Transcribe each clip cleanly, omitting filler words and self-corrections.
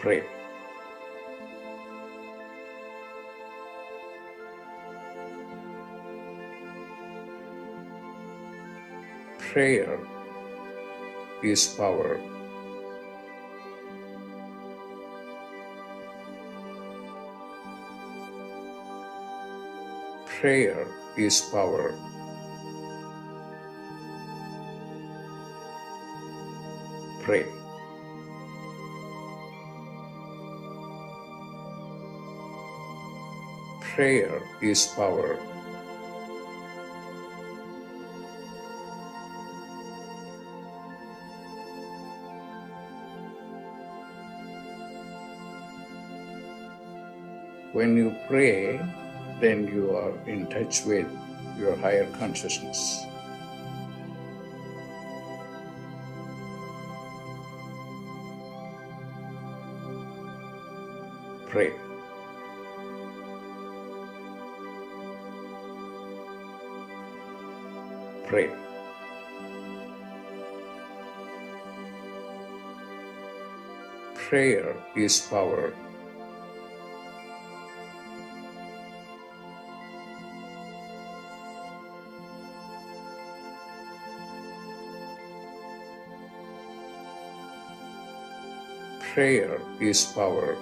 Pray. Prayer is power. Prayer is power. Pray. Prayer is power. When you pray, then you are in touch with your higher consciousness. Pray. Pray. Prayer is power. Prayer is power.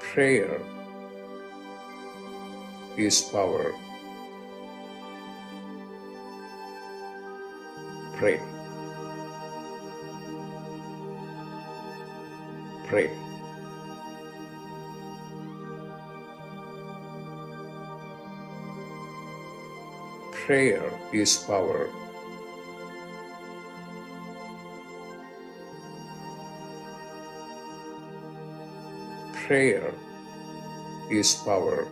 Prayer is power. Pray. Pray. Prayer is power. Prayer is power.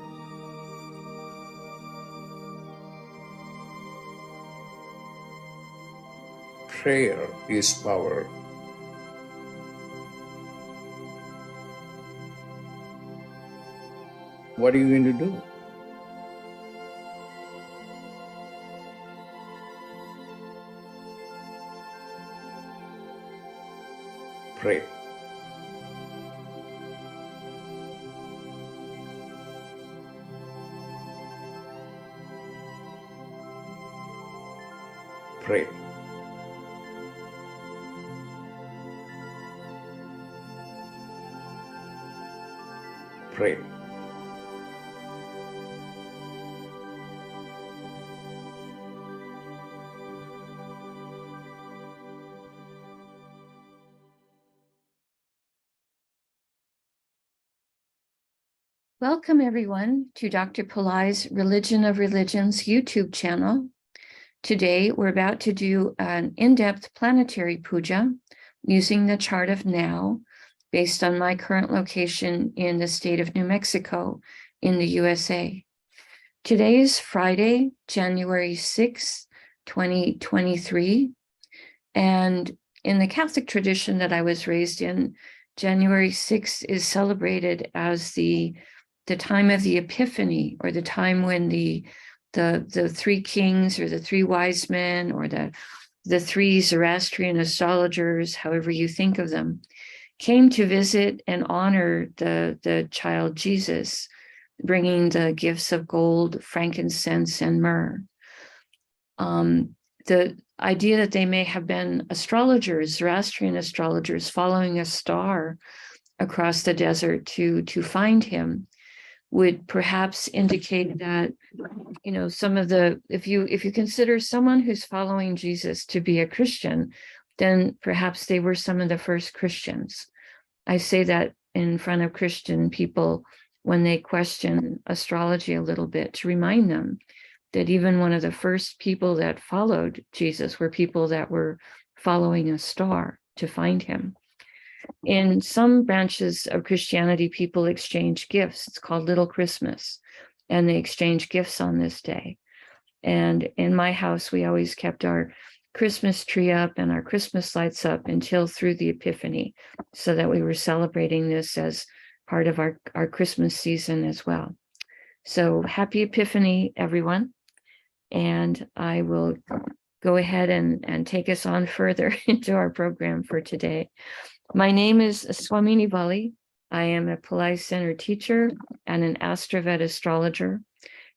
Prayer is power. What are you going to do? Pray. Pray. Pray. Welcome, everyone, to Dr. Pillai's Religion of Religions YouTube channel. Today, we're about to do an in-depth planetary puja using the chart of now, based on my current location in the state of New Mexico in the USA. Today is Friday, January 6, 2023. And in the Catholic tradition that I was raised in, January 6th is celebrated as the time of the Epiphany, or the time when the three kings, or the three wise men, or the three Zoroastrian astrologers, however you think of them, came to visit and honor the child Jesus, bringing the gifts of gold, frankincense, and myrrh. The idea that they may have been astrologers, Zoroastrian astrologers, following a star across the desert to find him, would perhaps indicate that, some of if you consider someone who's following Jesus to be a Christian, then perhaps they were some of the first Christians. I say that in front of Christian people when they question astrology a little bit, to remind them that even one of the first people that followed Jesus were people that were following a star to find him. In some branches of Christianity, people exchange gifts. It's called Little Christmas, and they exchange gifts on this day. And in my house, we always kept our Christmas tree up and our Christmas lights up until through the Epiphany, so that we were celebrating this as part of our Christmas season as well. So happy Epiphany, everyone. And I will go ahead and take us on further into our program for today. My name is Swamini Valli. I am a Pillai Center teacher and an AstroVed astrologer,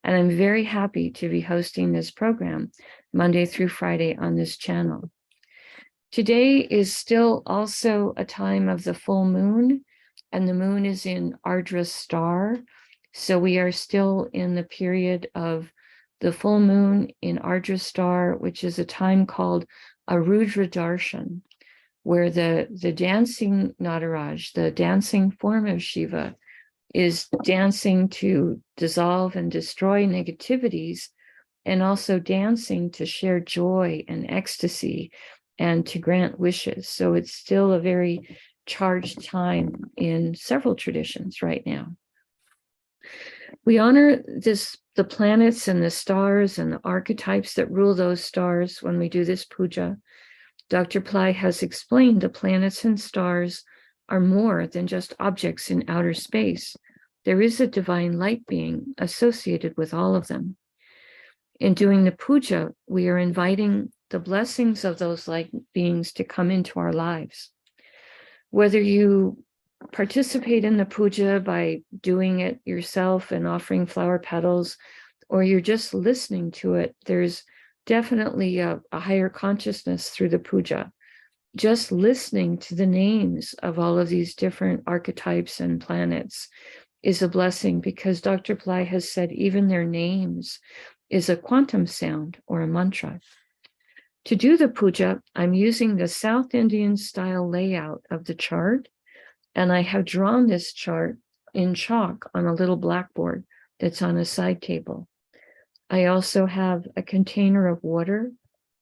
and I'm very happy to be hosting this program Monday through Friday on this channel. Today is still also a time of the full moon, and the moon is in Ardra star. So we are still in the period of the full moon in Ardra star, which is a time called a Rudra Darshan, where the dancing Nataraj, the dancing form of Shiva, is dancing to dissolve and destroy negativities, and also dancing to share joy and ecstasy and to grant wishes. So it's still a very charged time in several traditions right now. We honor the planets and the stars and the archetypes that rule those stars when we do this puja. Dr. Pillai has explained the planets and stars are more than just objects in outer space. There is a divine light being associated with all of them. In doing the puja, we are inviting the blessings of those light beings to come into our lives. Whether you participate in the puja by doing it yourself and offering flower petals, or you're just listening to it, there's definitely a higher consciousness through the puja. Just listening to the names of all of these different archetypes and planets is a blessing, because Dr. Pillai has said even their names is a quantum sound or a mantra. To do the puja, I'm using the South Indian style layout of the chart, and I have drawn this chart in chalk on a little blackboard that's on a side table. I also have a container of water,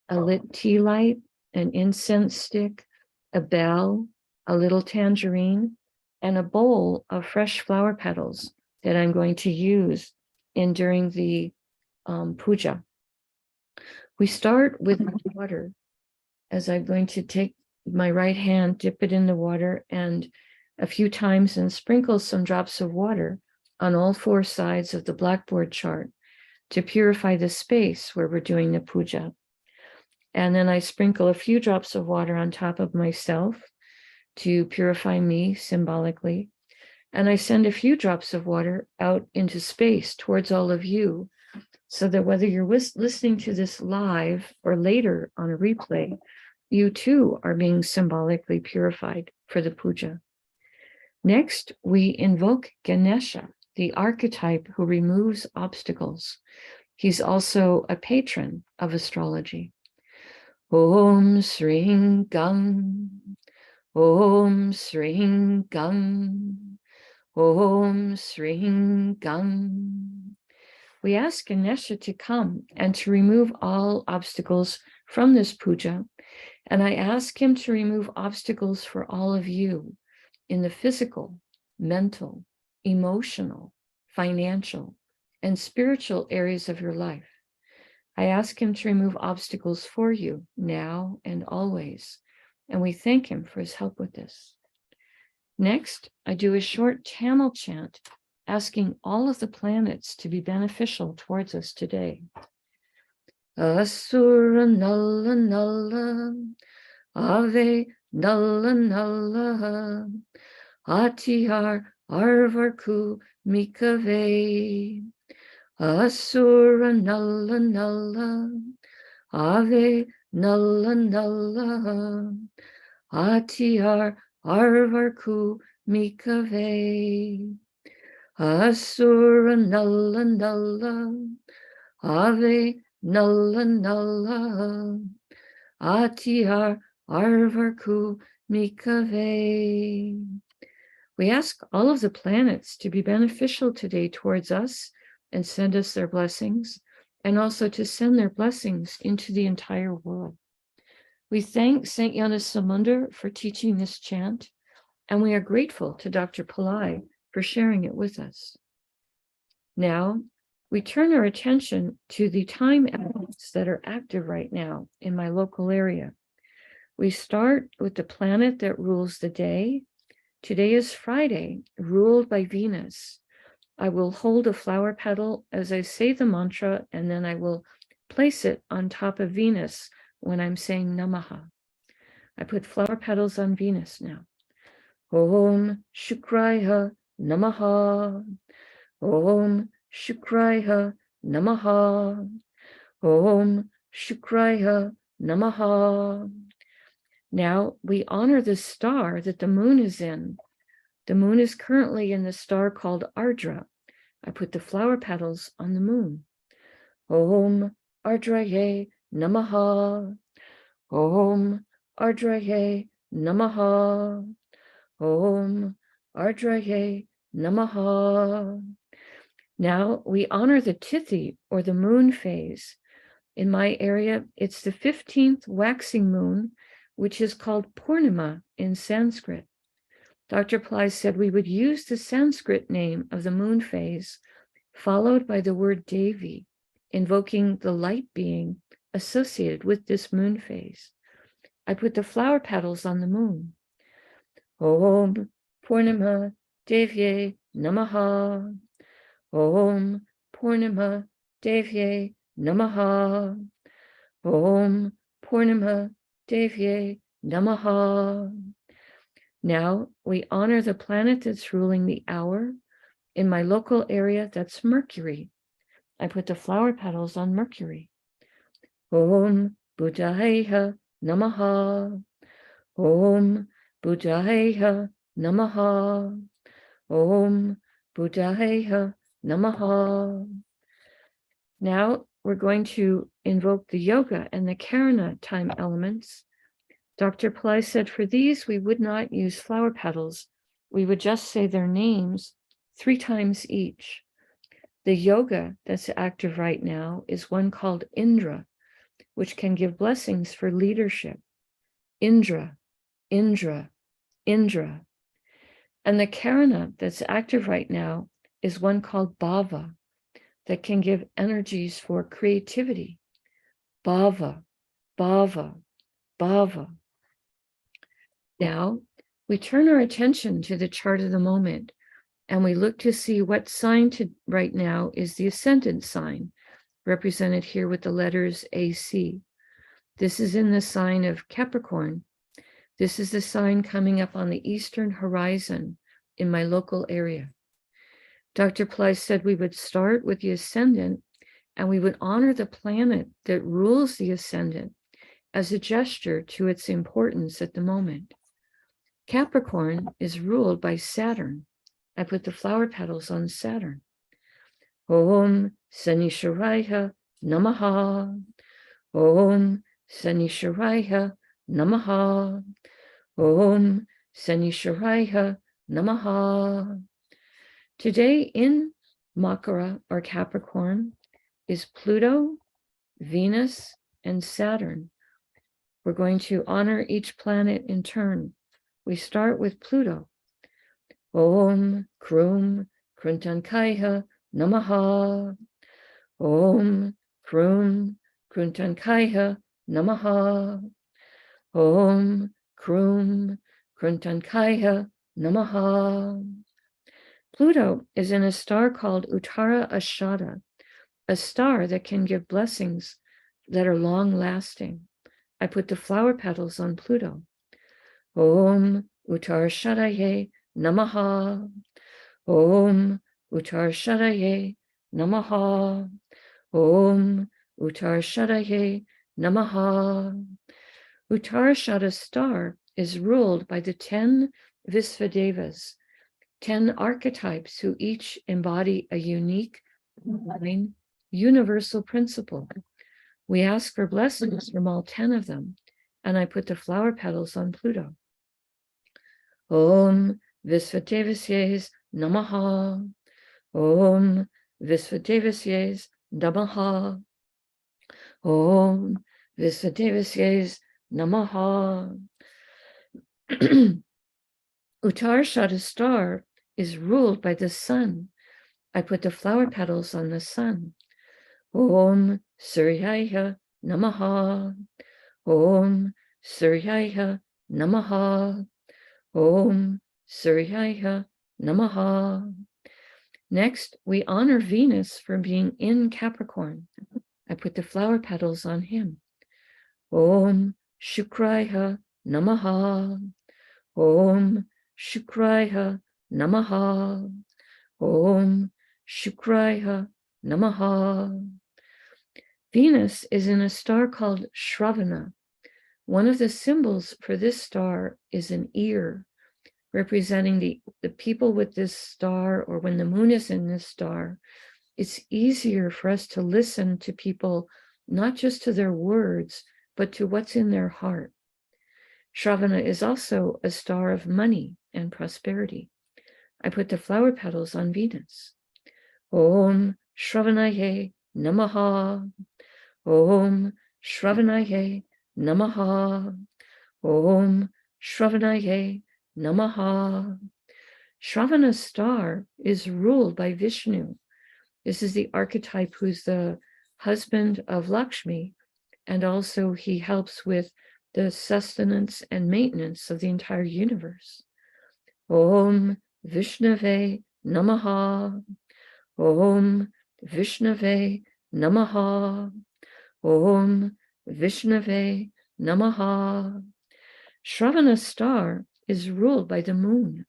a lit tea light, an incense stick, a bell, a little tangerine, and a bowl of fresh flower petals that I'm going to use during the puja. We start with water, as I'm going to take my right hand, dip it in the water, and a few times and sprinkle some drops of water on all four sides of the blackboard chart to purify the space where we're doing the puja. And then I sprinkle a few drops of water on top of myself to purify me symbolically. And I send a few drops of water out into space towards all of you, so that whether you're listening to this live or later on a replay, you too are being symbolically purified for the puja. Next, we invoke Ganesha, the archetype who removes obstacles. He's also a patron of astrology. Om Sring Gang, Om Sring Gang, Om Sring Gang. We ask Ganesha to come and to remove all obstacles from this puja, and I ask him to remove obstacles for all of you in the physical, mental, emotional, financial, and spiritual areas of your life. I ask him to remove obstacles for you now and always, and we thank him for his help with this. Next, I do a short Tamil chant asking all of the planets to be beneficial towards us today. Asura Nalla Nalla, Ave Nalla Nalla, Atiyar Arvarku Mikave. Asura Nalla Nalla, Ave Nalla Nalla, Atiyar Arvarku Mikave. Asura Nalla Nalla, Ave Nalla Nalla, Atiyar Arvarku Mikave. We ask all of the planets to be beneficial today towards us and send us their blessings, and also to send their blessings into the entire world. We thank Saint Jonas Samundar for teaching this chant, and we are grateful to Dr. Pillai for sharing it with us. Now, we turn our attention to the time elements that are active right now in my local area. We start with the planet that rules the day. Today is Friday, ruled by Venus. I will hold a flower petal as I say the mantra, and then I will place it on top of Venus when I'm saying Namaha. I put flower petals on Venus now. Om Shukraya Namaha. Om Shukraya Namaha. Om Shukraya Namaha. Now we honor the star that the moon is in. The moon is currently in the star called Ardra. I put the flower petals on the moon. Om Ardraye Namaha. Om Ardraye Namaha. Om Ardraye Namaha. Now we honor the Tithi, or the moon phase. In my area, it's the 15th waxing moon, which is called Purnima in Sanskrit. Dr. Pillai said we would use the Sanskrit name of the moon phase, followed by the word Devi, invoking the light being associated with this moon phase. I put the flower petals on the moon. Om Purnima Devye Namaha. Om Purnima Devye Namaha. Om Purnima Devye Namaha. Now we honor the planet that's ruling the hour. In my local area, that's Mercury. I put the flower petals on Mercury. Om Buddhaya Namaha. Om Buddhaya Namaha. Om Buddhaya Namaha. Now we're going to invoke the yoga and the karana time elements. Dr. Pillai said for these, we would not use flower petals. We would just say their names 3 times each. The yoga that's active right now is one called Indra, which can give blessings for leadership. Indra, Indra, Indra. And the karana that's active right now is one called Bhava, that can give energies for creativity. Bhava, Bhava, Bhava. Now, we turn our attention to the chart of the moment, and we look to see what sign right now is the ascendant sign, represented here with the letters AC. This is in the sign of Capricorn. This is the sign coming up on the eastern horizon in my local area. Dr. Pillai said we would start with the ascendant, and we would honor the planet that rules the ascendant as a gesture to its importance at the moment. Capricorn is ruled by Saturn. I put the flower petals on Saturn. Om Sanisharaya Namaha. Om Sanisharaya Namaha. Om Sanisharaya Namaha. Today in Makara, or Capricorn, is Pluto, Venus, and Saturn. We're going to honor each planet in turn. We start with Pluto. Om Krum Kruntankaya Namaha. Om Krum Kruntankaya Namaha. Om Krum Kruntankaya Namaha. Pluto is in a star called Uttara Ashada, a star that can give blessings that are long-lasting. I put the flower petals on Pluto. Om Uttara Shadaye Namaha. Om Uttara Shadaye Namaha. Om Uttara Shadaye Namaha. Uttarashada star is ruled by the 10 Visvadevas, 10 archetypes who each embody a unique, universal principle. We ask for blessings from all 10 of them, and I put the flower petals on Pluto. Om Visvadevasye Namaha. Om Visvadevasye Namaha. Om Visvadevasye Namaha. Uttarashada star is ruled by the sun. I put the flower petals on the sun. Om Suryaya Namaha. Om Suryaya Namaha. Om Suryaya Namaha. Next, we honor Venus for being in Capricorn. I put the flower petals on him. Om Shukraya Namaha. Om Shukraya Namaha. Om Shukraya Namaha. Venus is in a star called Shravana. One of the symbols for this star is an ear, representing the people with this star, or when the moon is in this star. It's easier for us to listen to people, not just to their words, but to what's in their heart. Shravana is also a star of money and prosperity. I put the flower petals on Venus. Om Shravanaye Namaha. Om Shravanaye Namaha. Om Shravanaye Namaha. Shravana star is ruled by Vishnu. This is the archetype who's the husband of Lakshmi, and also he helps with the sustenance and maintenance of the entire universe. Om Vishnave Namaha. Om Vishnave Namaha. Om Vishnave Namaha. Shravana star is ruled by the moon.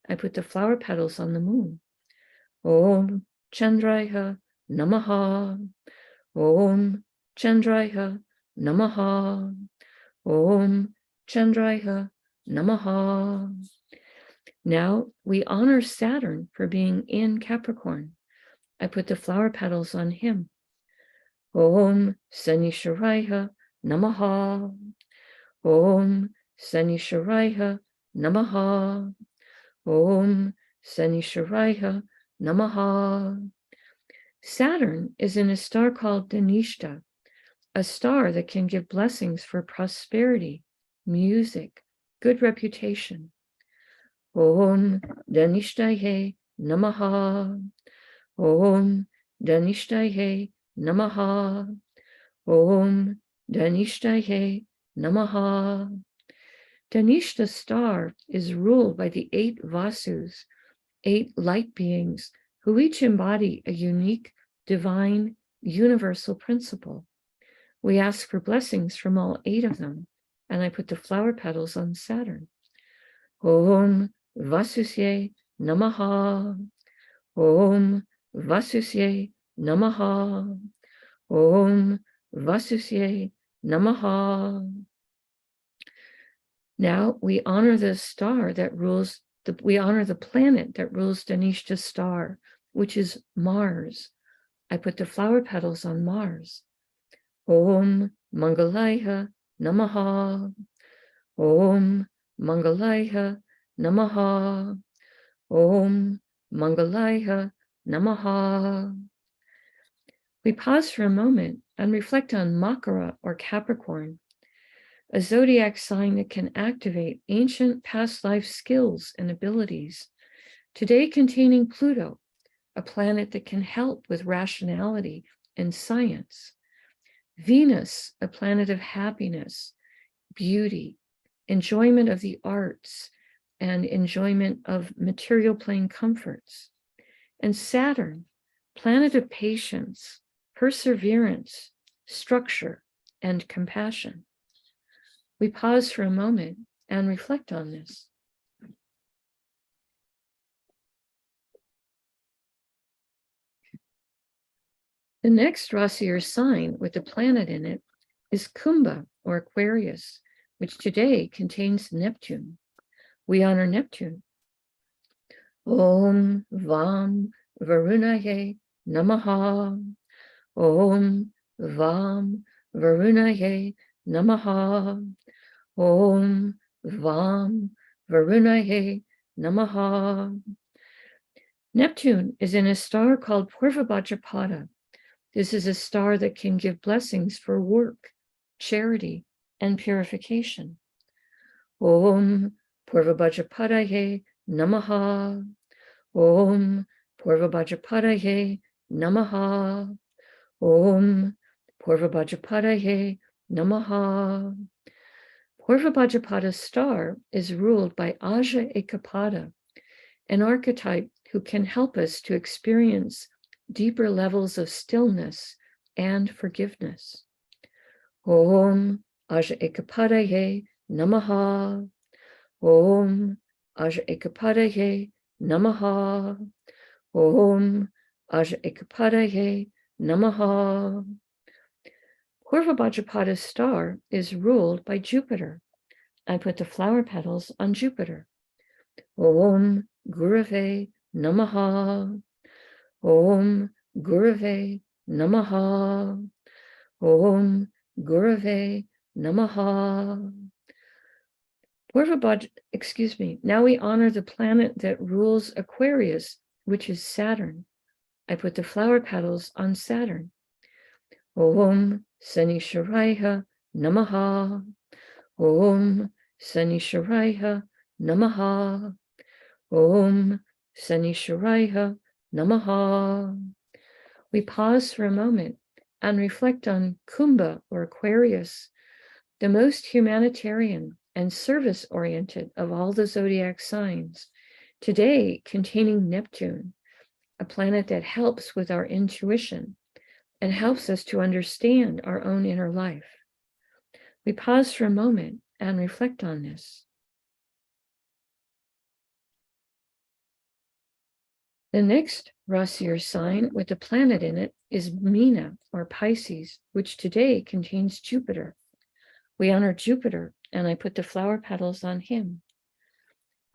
I put the flower petals on the moon. Om Chandraya Namaha. Om Chandraya Namaha. Om Chandraya Namaha. Now we honor Saturn for being in Capricorn. I put the flower petals on him. Om Sanisharaya Namaha. Om Sanisharaya Namaha. Om Sanisharaya Namaha. Saturn is in a star called Dhanishta, a star that can give blessings for prosperity, music, good reputation. Om Dhanishtaye Namaha. Om Dhanishtaye Namaha. Om Dhanishtaye Namaha. Dhanishta star is ruled by the 8 Vasus, 8 light beings, who each embody a unique, divine, universal principle. We ask for blessings from all 8 of them, and I put the flower petals on Saturn. Om Vasusye Namaha. Om Vasusye Namaha. Om Vasusye Namaha. Now we honor the star that rules, we honor the planet that rules Dhanishta star, which is Mars. I put the flower petals on Mars. Om Mangalaya Namaha. Om Mangalaya Namaha. Om Mangalaya Namaha. We pause for a moment and reflect on Makara or Capricorn, a zodiac sign that can activate ancient past life skills and abilities, today containing Pluto, a planet that can help with rationality and science. Venus, a planet of happiness, beauty, enjoyment of the arts, and enjoyment of material plane comforts. And Saturn, planet of patience, perseverance, structure, and compassion. We pause for a moment and reflect on this. The next Rasi or sign with the planet in it is Kumbha or Aquarius, which today contains Neptune. We honor Neptune. Om Vam Varunaye Namaha. Om Vam Varunaye Namaha. Om Vam Varunaye Namaha. Neptune is in a star called Purvabhadrapada. This is a star that can give blessings for work, charity, and purification. Om Purvabhadrapadaye Namaha. Om Purvabhadrapadaye Namaha. Om Purvabhadrapadaye Namaha. Purvabhadrapada star is ruled by Aja Ekapada, an archetype who can help us to experience deeper levels of stillness and forgiveness. Om Aja Ekapadaye Namaha. Om Aja Ekapadaye Namaha. Om Aja Ekapadaye Namaha. Purva Bhajapada's star is ruled by Jupiter. I put the flower petals on Jupiter. Om Gurave Namaha. Om Gurave Namaha. Om Gurave Namaha. Now we honor the planet that rules Aquarius, which is Saturn. I put the flower petals on Saturn. Om Sanisharaya Namaha. Om Sanisharaya Namaha. Om Sanisharaya Namaha. We pause for a moment and reflect on Kumbha, or Aquarius, the most humanitarian and service-oriented of all the zodiac signs, today containing Neptune, a planet that helps with our intuition and helps us to understand our own inner life. We pause for a moment and reflect on this. The next Rasi or sign with a planet in it is Meena, or Pisces, which today contains Jupiter. We honor Jupiter, and I put the flower petals on him.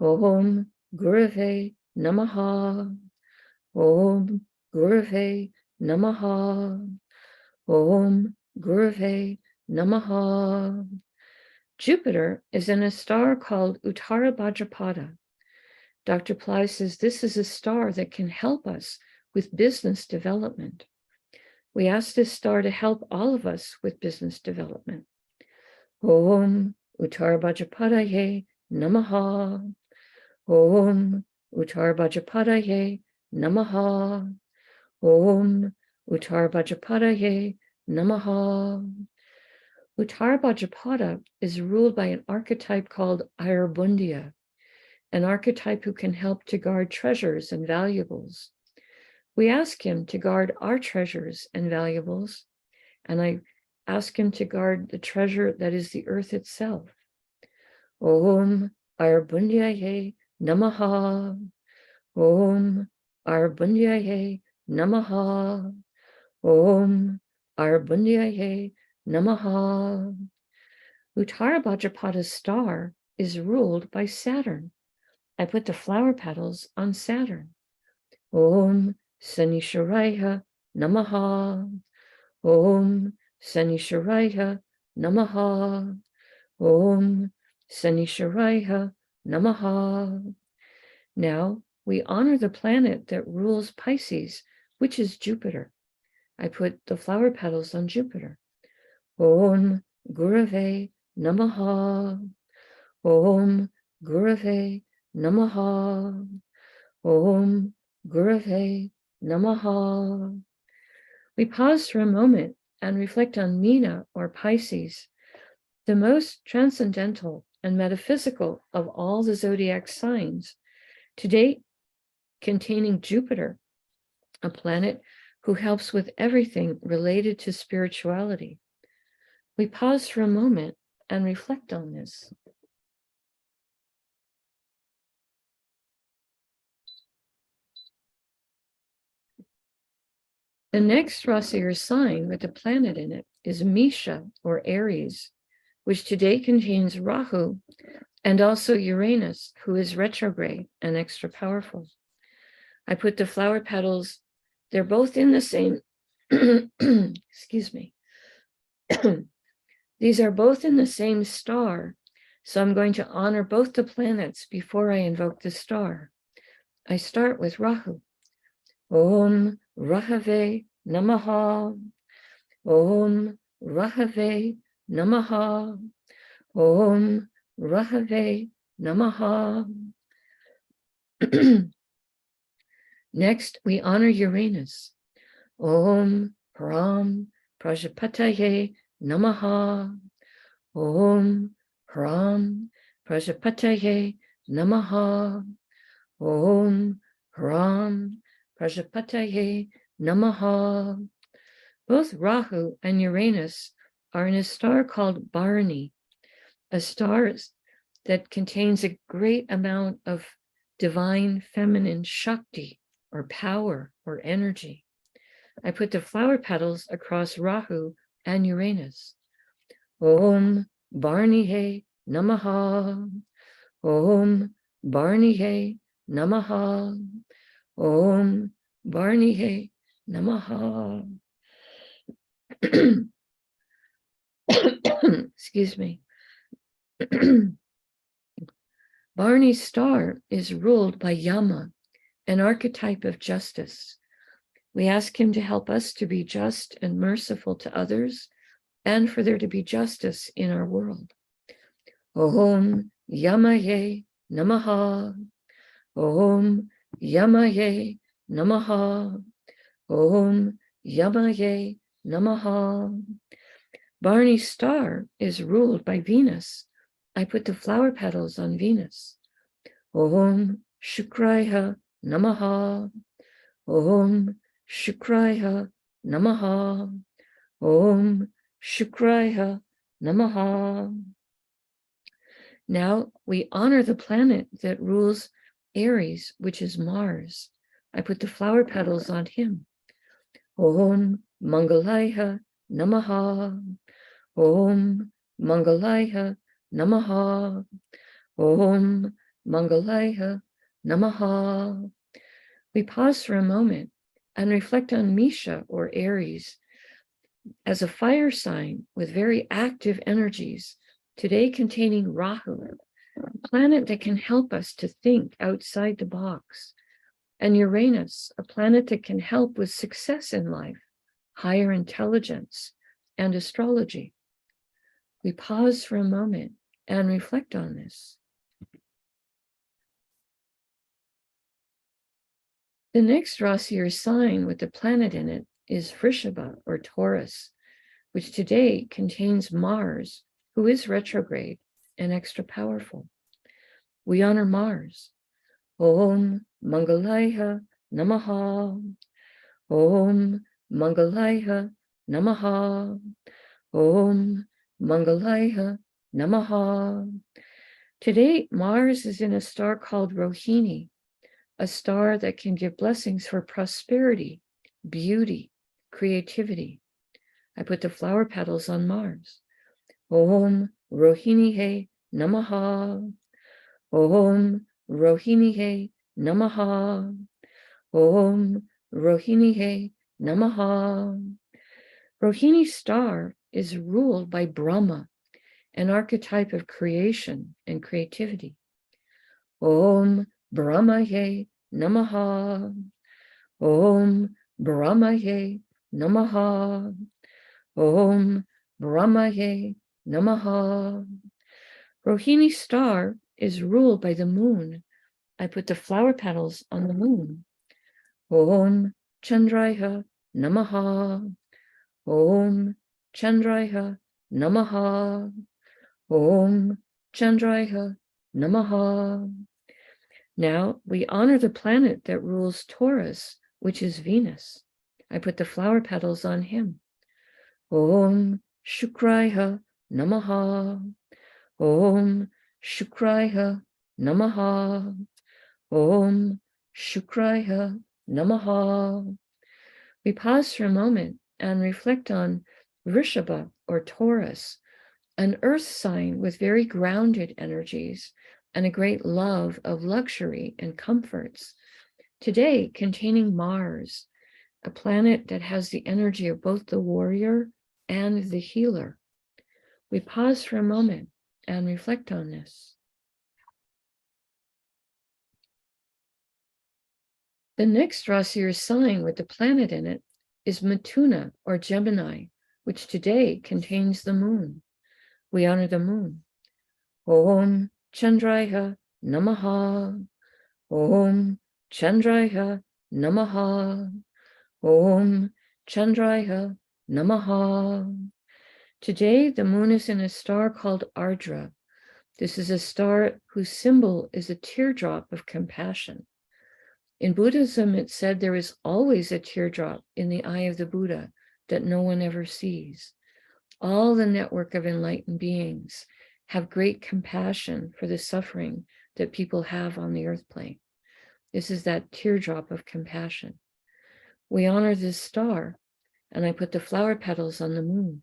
Om Gurave Namaha. Om Gurave Namaha. Om Gurave Namaha. Jupiter is in a star called Uttara Bhadrapada. Dr. Pillai says this is a star that can help us with business development. We ask this star to help all of us with business development. Om Uttara Bhadrapadaye Namaha. Om Uttara Bhadrapadaye Namaha. Om Uttara Bhadrapadaye Namaha. Uttara Bhadrapada is ruled by an archetype called Ayurbundia, an archetype who can help to guard treasures and valuables. We ask him to guard our treasures and valuables, and I ask him to guard the treasure that is the earth itself. Om Ayurbundiaye Namaha. Om Ayurbundiaye Namaha. Om Ayurbundiaye Namaha. Uttara Bhadrapada's star is ruled by Saturn. I put the flower petals on Saturn. Om Sanisharaya Namaha. Om Sanisharaya Namaha. Om Sanisharaya Namaha. Now we honor the planet that rules Pisces, which is Jupiter. I put the flower petals on Jupiter. Om Gurave Namaha. Om Gurave Namaha. Om Gurave Namaha. We pause for a moment and reflect on Meena, or Pisces, the most transcendental and metaphysical of all the zodiac signs, to date containing Jupiter, a planet who helps with everything related to spirituality. We pause for a moment and reflect on this. The next Rasi or sign with a planet in it is Misha, or Aries, which today contains Rahu and also Uranus, who is retrograde and extra powerful. I put the flower petals, they're both in the same, excuse me. These are both in the same star, so I'm going to honor both the planets before I invoke the star. I start with Rahu. Om Rahave Namaha. Om Rahave Namaha. Om Rahave Namaha. Next, we honor Uranus. Om Param Prajapataye Namaha. Om Param Prajapataye Namaha. Om Param Prajapataye Namaha. Both Rahu and Uranus are in a star called Bharani, a star that contains a great amount of divine feminine Shakti, or power, or energy. I put the flower petals across Rahu and Uranus. Om Bharanihe Namaha. Om Bharanihe Namaha. Om Bharanihe Namaha. Excuse me. Bharani's star is ruled by Yama, an archetype of justice. We ask him to help us to be just and merciful to others, and for there to be justice in our world. Om Yamaye Namaha. Om Yamaye Namaha. Om Yamaye Namaha. Bharani's star is ruled by Venus. I put the flower petals on Venus. Om Shukraya Namaha. Om Shukraya Namaha. Om Shukraya Namaha. Now we honor the planet that rules Aries, which is Mars. I put the flower petals on him. Om Mangalaya Namaha. Om Mangalaya Namaha. Om Mangalaya Namaha. We pause for a moment and reflect on Misha, or Aries, as a fire sign with very active energies, today containing Rahu, a planet that can help us to think outside the box, and Uranus, a planet that can help with success in life, higher intelligence, and astrology. We pause for a moment and reflect on this. The next Rasi, or sign with the planet in it, is Vrishabha, or Taurus, which today contains Mars, who is retrograde and extra powerful. We honor Mars. Om Mangalaya Namaha. Om Mangalaya Namaha. Om Mangalaya Namaha. Today, Mars is in a star called Rohini, a star that can give blessings for prosperity, beauty, creativity. I put the flower petals on Mars. Om Rohinihe Namaha. Om Rohinihe Namaha. Om Rohinihe Namaha. Rohini's star is ruled by Brahma, an archetype of creation and creativity. Om Brahmaye Namaha. Om Brahmaye Namaha. Om Brahmaye Namaha. Rohini's star is ruled by the moon. I put the flower petals on the moon. Om Chandraya Namaha. Om Chandraya Namaha. Om Chandraya Namaha. Now we honor the planet that rules Taurus, which is Venus. I put the flower petals on him. Om Shukraya Namaha. Om Shukraya Namaha. Om Shukraya Namaha. We pause for a moment and reflect on Vrishabha, or Taurus, an earth sign with very grounded energies and a great love of luxury and comforts. Today, containing Mars, a planet that has the energy of both the warrior and the healer. We pause for a moment and reflect on this. The next Rasi, or sign with the planet in it, is Mithuna, or Gemini, which today contains the moon. We honor the moon. Om Chandraya Namaha. Om Chandraya Namaha. Om Chandraya Namaha. Today, the moon is in a star called Ardra. This is a star whose symbol is a teardrop of compassion. In Buddhism, it said there is always a teardrop in the eye of the Buddha that no one ever sees. All the network of enlightened beings have great compassion for the suffering that people have on the earth plane. This is that teardrop of compassion. We honor this star, and I put the flower petals on the moon.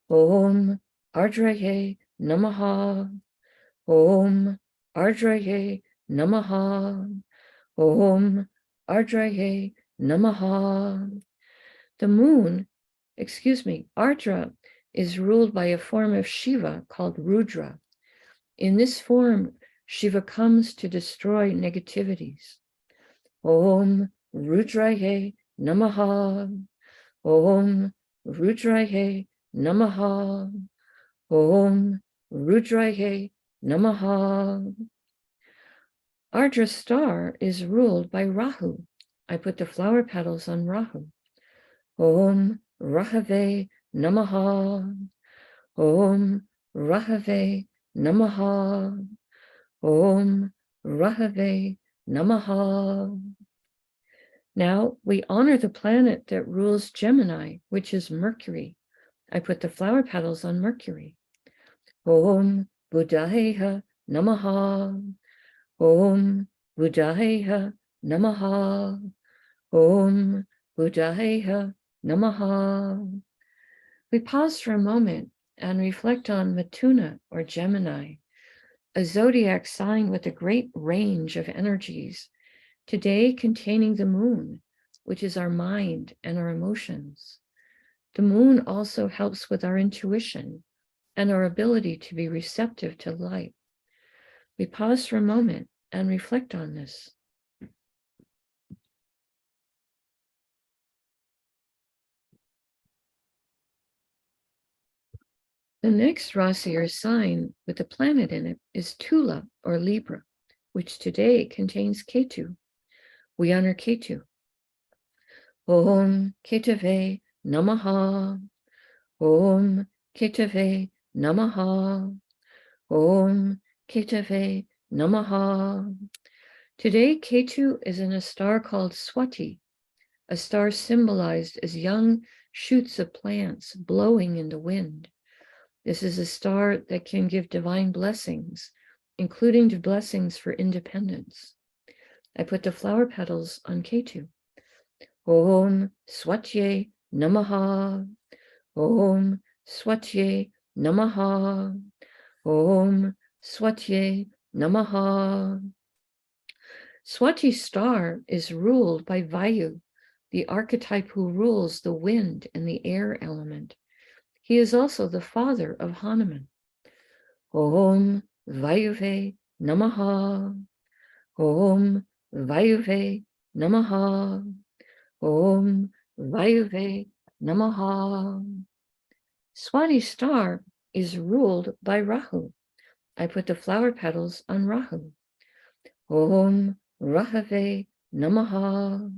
Om Ardraye Namaha. Om Ardraye Namaha. Om Ardraye Namaha. The moon, Ardra is ruled by a form of Shiva called Rudra. In this form, Shiva comes to destroy negativities. Om Rudraye Namaha. Om Rudraye Namaha. Om Rudraye Namaha. Ardra star is ruled by Rahu. I put the flower petals on Rahu. Om Rahave Namaha. Om Rahave Namaha. Om Rahave Namaha. Now we honor the planet that rules Gemini, which is Mercury. I put the flower petals on Mercury. Om Buddhayeha Namaha. Om Buddhayeha Namaha. Om Buddhayeha Namaha. We pause for a moment and reflect on Matuna or Gemini, a zodiac sign with a great range of energies, today containing the moon, which is our mind and our emotions. The moon also helps with our intuition and our ability to be receptive to light. We pause for a moment and reflect on this. The next Rasi or sign with a planet in it is Tula or Libra, which today contains Ketu. We honor Ketu. Om Ketave Namaha. Om Ketave Namaha. Om Ketave Namaha. Today, Ketu is in a star called Swati, a star symbolized as young shoots of plants blowing in the wind. This is a star that can give divine blessings, including the blessings for independence. I put the flower petals on Ketu. Om Swatye Namaha. Om Swatye Namaha. Om Swatye Namaha. Swati star is ruled by Vayu, the archetype who rules the wind and the air element. He is also the father of Hanuman. Om Vayuve Namaha. Om Vayuve Namaha. Om Vayuve Namaha. Swati star is ruled by Rahu. I put the flower petals on Rahu. Om Rahave Namaha.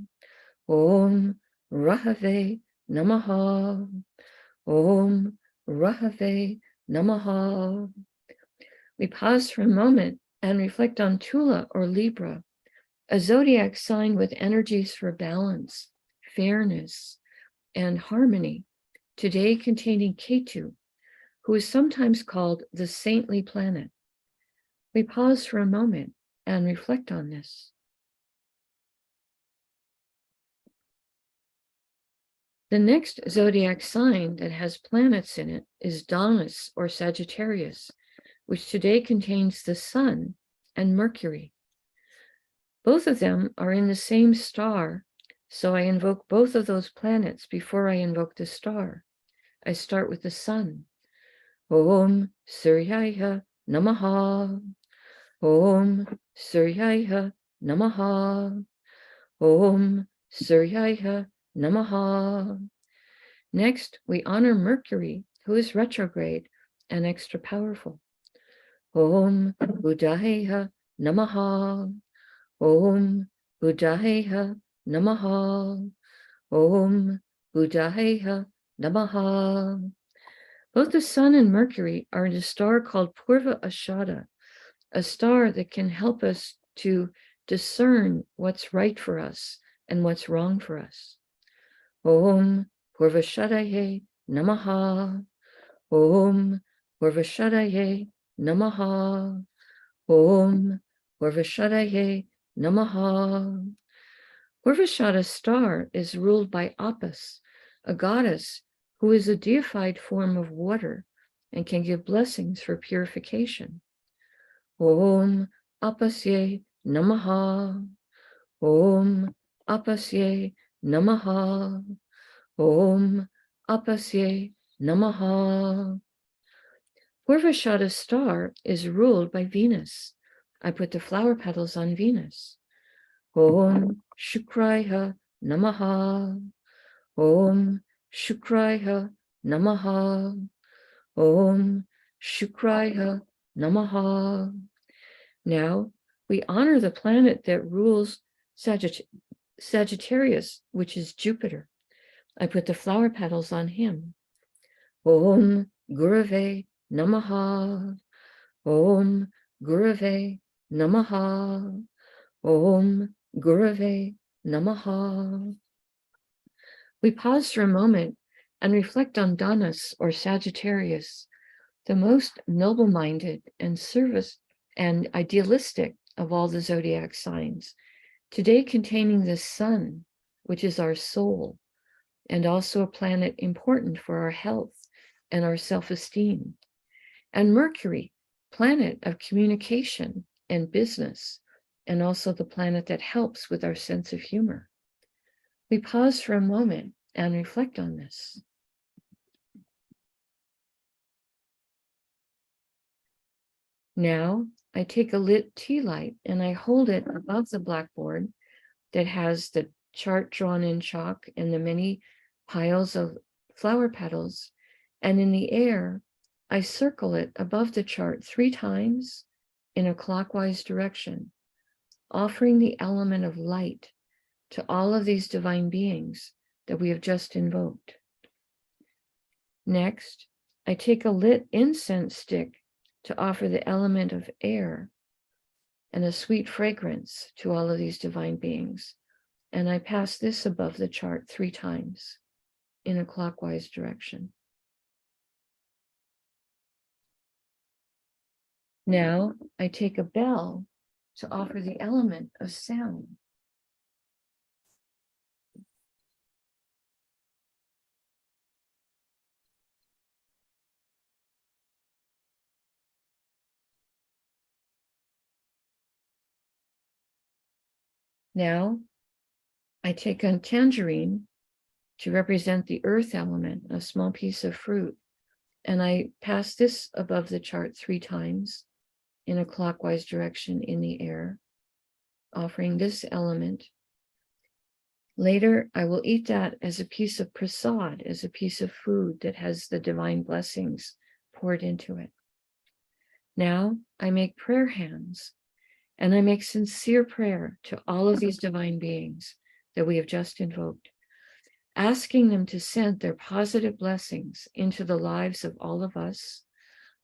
Om Rahave Namaha. Om Rahave Namaha. We pause for a moment and reflect on Tula or Libra, a zodiac sign with energies for balance, fairness, and harmony, today containing Ketu, who is sometimes called the saintly planet. We pause for a moment and reflect on this. The next zodiac sign that has planets in it is Taurus or Sagittarius, which today contains the Sun and Mercury. Both of them are in the same star, so I invoke both of those planets before I invoke the star. I start with the Sun. Om Suryaya Namaha. Om Suryaya Namaha. Om Suryaya Namaha. Next, we honor Mercury, who is retrograde and extra powerful. Om Buddhayeha Namaha. Om Buddhayeha Namaha. Om Buddhayeha Namaha. Both the Sun and Mercury are in a star called Purva Ashada, a star that can help us to discern what's right for us and what's wrong for us. Om Purvashadaye Namaha. Om Purvashadaye Namaha. Om Purvashadaye Namaha. Purvashada's star is ruled by Apis, a goddess who is a deified form of water and can give blessings for purification. Om Apasye Namaha. Om Apasye Namaha. Om Apasye Namaha. Purvashada's star is ruled by Venus. I put the flower petals on Venus. Om Shukraya Namaha. Om Shukraya Namaha. Om Shukraya Namaha. Now we honor the planet that rules Sagittarius, which is Jupiter. I put the flower petals on him. Om Gurave Namaha. Om Gurave Namaha. Om Gurave Namaha. We pause for a moment and reflect on Dhanus or Sagittarius, the most noble-minded and service and idealistic of all the zodiac signs, today containing the sun, which is our soul, and also a planet important for our health and our self-esteem, and Mercury, planet of communication and business, and also the planet that helps with our sense of humor. We pause for a moment and reflect on this. Now, I take a lit tea light and I hold it above the blackboard that has the chart drawn in chalk and the many piles of flower petals. And in the air, I circle it above the chart 3 times in a clockwise direction, offering the element of light to all of these divine beings that we have just invoked. Next, I take a lit incense stick to offer the element of air and a sweet fragrance to all of these divine beings. And I pass this above the chart 3 times in a clockwise direction. Now I take a bell to offer the element of sound. Now I take a tangerine to represent the earth element, a small piece of fruit, and I pass this above the chart 3 times in a clockwise direction in the air, offering this element. Later, I will eat that as a piece of prasad, as a piece of food that has the divine blessings poured into it. Now I make prayer hands, and I make sincere prayer to all of these divine beings that we have just invoked, asking them to send their positive blessings into the lives of all of us,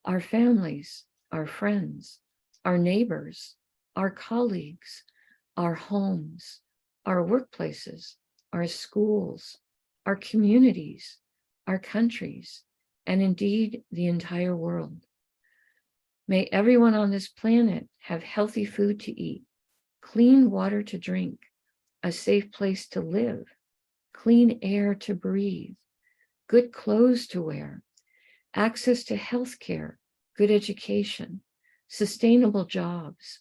our families, our friends, our neighbors, our colleagues, our homes, our workplaces, our schools, our communities, our countries, and indeed the entire world. May everyone on this planet have healthy food to eat, clean water to drink, a safe place to live, clean air to breathe, good clothes to wear, access to health care, good education, sustainable jobs,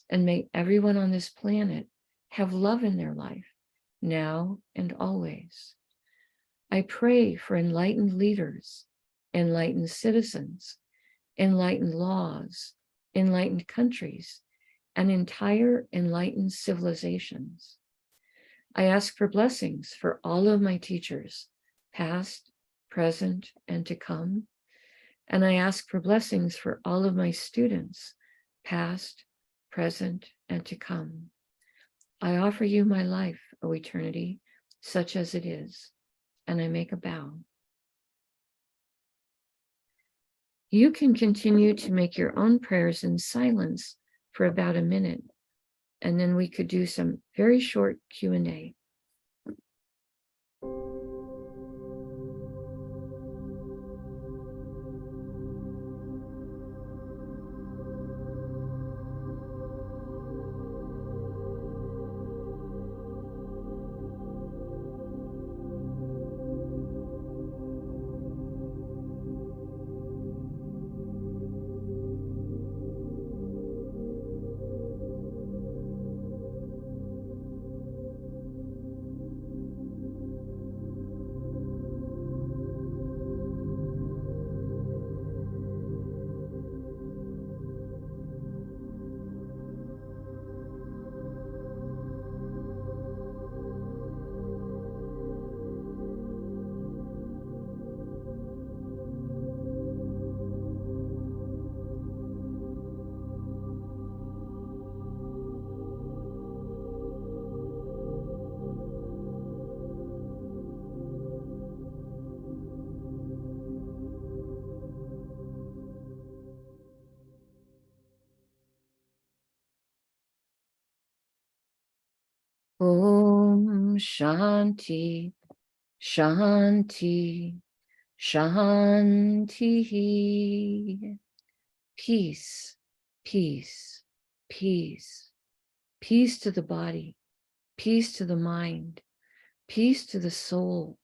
and may everyone on this planet have love in their life, now and always. I pray for enlightened leaders, enlightened citizens, enlightened laws, enlightened countries, and entire enlightened civilizations. I ask for blessings for all of my teachers, past, present, and to come. And I ask for blessings for all of my students, past, present, and to come. I offer you my life, O eternity, such as it is, and I make a bow. You can continue to make your own prayers in silence for about a minute, and then we could do some very short Q&A. Shanti, Shanti, Shanti. Peace, peace, peace. Peace to the body, peace to the mind, peace to the soul,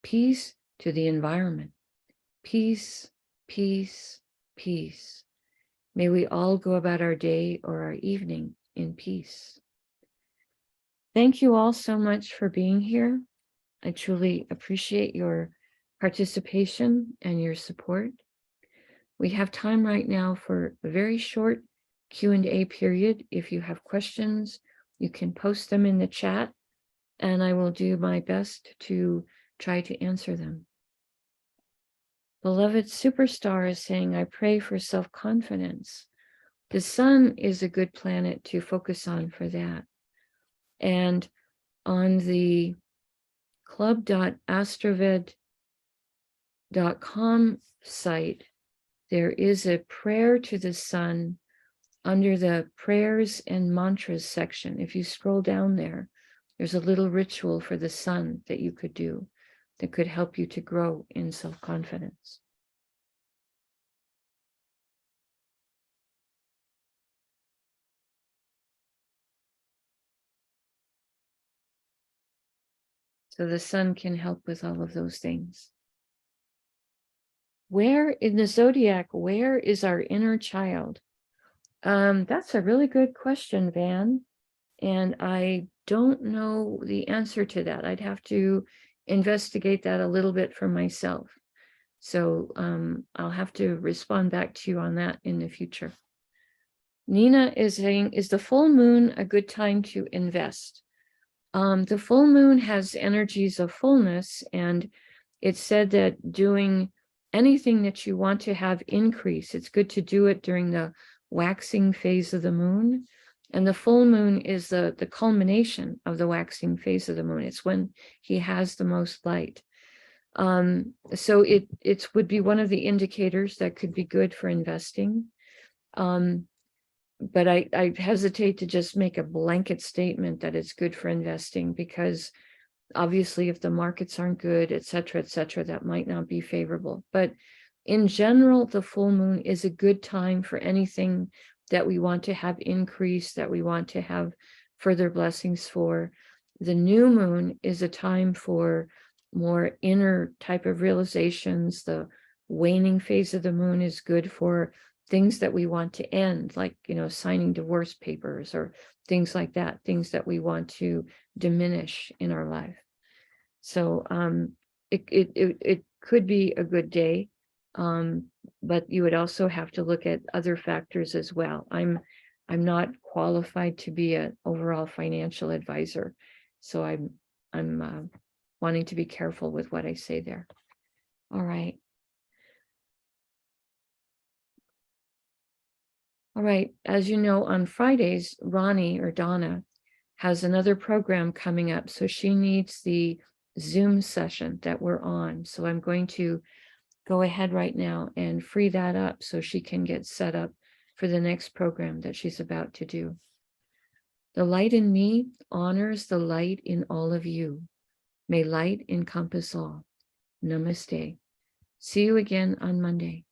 peace to the environment. Peace, peace, peace. May we all go about our day or our evening in peace. Thank you all so much for being here. I truly appreciate your participation and your support. We have time right now for a very short Q&A period. If you have questions, you can post them in the chat, and I will do my best to try to answer them. Beloved Superstar is saying, I pray for self-confidence. The sun is a good planet to focus on for that. And on the club.astroved.com site, there is a prayer to the sun under the prayers and mantras section. If you scroll down there, there's a little ritual for the sun that you could do that could help you to grow in self-confidence. So the sun can help with all of those things. Where in the zodiac, where is our inner child? That's a really good question, Van. And I don't know the answer to that. I'd have to investigate that a little bit for myself. So I'll have to respond back to you on that in the future. Nina is saying, is the full moon a good time to invest? The full moon has energies of fullness, and it's said that doing anything that you want to have increase, it's good to do it during the waxing phase of the moon. And the full moon is the culmination of the waxing phase of the moon. It's when he has the most light. So it would be one of the indicators that could be good for investing. But I hesitate to just make a blanket statement that it's good for investing, because obviously if the markets aren't good, et cetera, that might not be favorable. But in general, the full moon is a good time for anything that we want to have increase, that we want to have further blessings for. The new moon is a time for more inner type of realizations. The waning phase of the moon is good for things that we want to end, like, signing divorce papers or things like that, things that we want to diminish in our life. So it could be a good day, but you would also have to look at other factors as well. I'm not qualified to be an overall financial advisor, so I'm wanting to be careful with what I say there. All right. All right, as you know, on Fridays, Ronnie or Donna has another program coming up, so she needs the Zoom session that we're on. So I'm going to go ahead right now and free that up so she can get set up for the next program that she's about to do. The light in me honors the light in all of you. May light encompass all. Namaste. See you again on Monday.